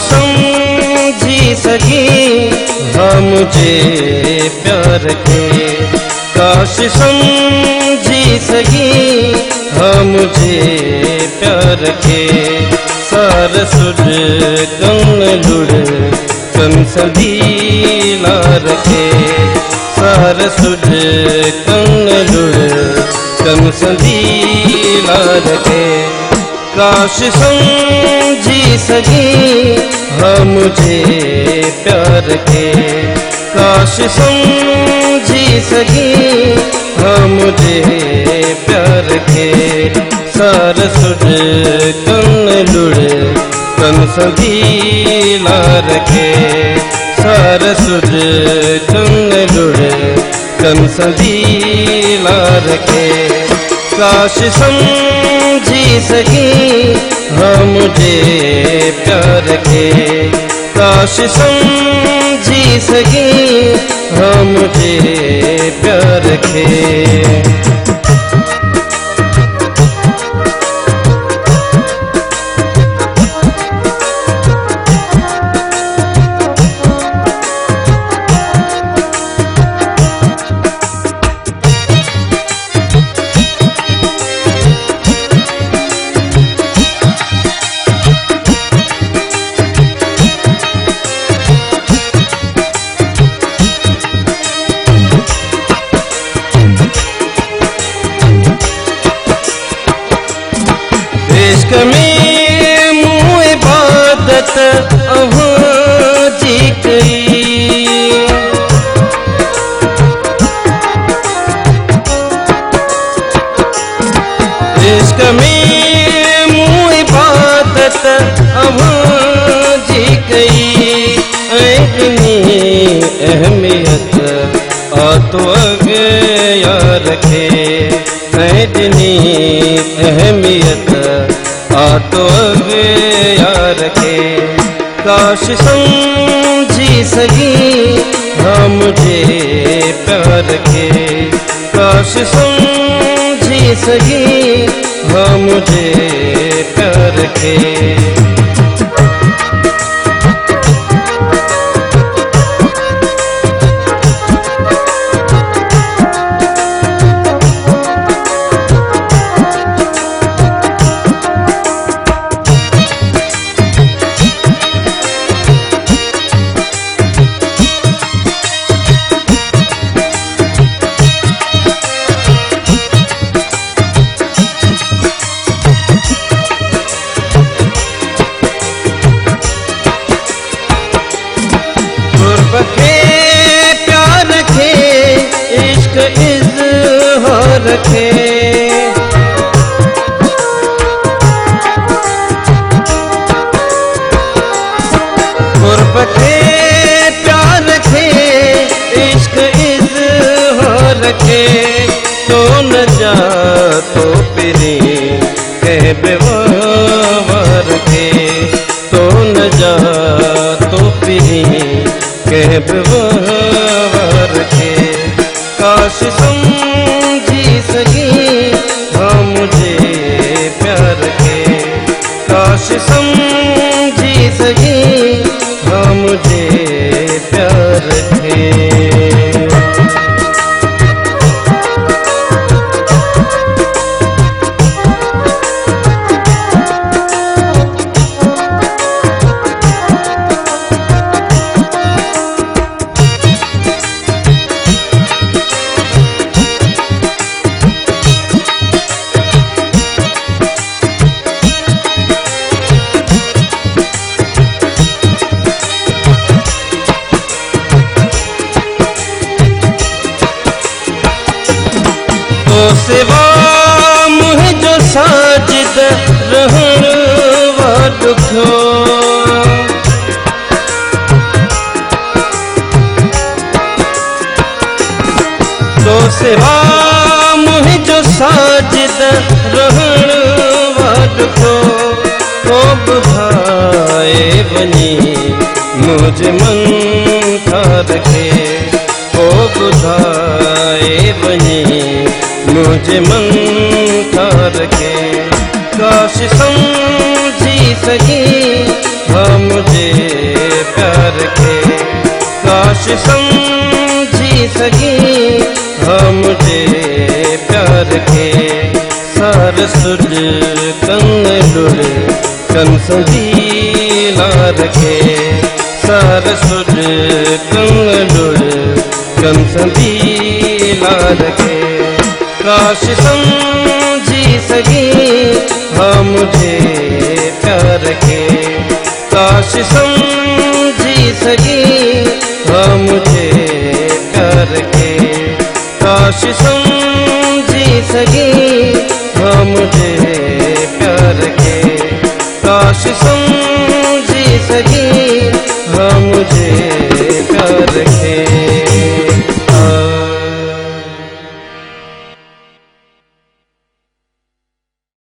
समझी सकी हाँ मुझे प्यार के, काश समझी सकी हाँ मुझे प्यार के। सार सुर कन लुड़ कन संधीला रखे, सार सुर कन लुड़ कन संधीला रखे। काश समझी सकी हाँ मुझे प्यार के, काश समझी सकी हाँ मुझे प्यार के। सार सुर कन लुड़ कन संधीला रखे, सार सुर कन लुड़ कन संधीला रखे। काश समझी सकी हाँ मुझे प्यार के, काश समझी सकी हाँ मुझे प्यार के। इश्क में मुँह इबादत अहाँ जी गई, इश्क में मुँह इबादत अहाँ जी गई। इतनी अहमियत आ तो अगया रखे, इतनी अहमियत आ तो यार के। काश समझी सकी हाँ मुझे प्यार के, काश समझी सकी हाँ मुझे प्यार के। प्यार के इश्क इज़हार के, कुर्ब के प्यार के इश्क इज़हार के। तो न जा तो पिरी कह बेवार के, तो न जा तो पिरी कह बेवार के। काश समझी सकी हाँ मुझे प्यार के, काश समझी सकी हाँ मुझे प्यार के। तो सिवा मुझ जो साजिद रहण वाडुखो, तो सिवा मुझ जो साजिद रहण वाडुखो। तो बुधाए बनी मुझ मन था रखे, तो बुधाए बनी मुझे मन था रखे। काश समझी सकी हाँ मुझे प्यार के। काश समझी सकी हाँ मुझे प्यार के। सार सुर कन लुड़ कन संदीला रखे। सार सुर कन लुड़ कन संदीला रखे। काश समझी सकी हाँ मुझे प्यार के। काश समझी सकी हाँ मुझे प्यार के। काश समझी सकी हाँ मुझे प्यार के। काश समझी सकी हाँ मुझे प्यार के।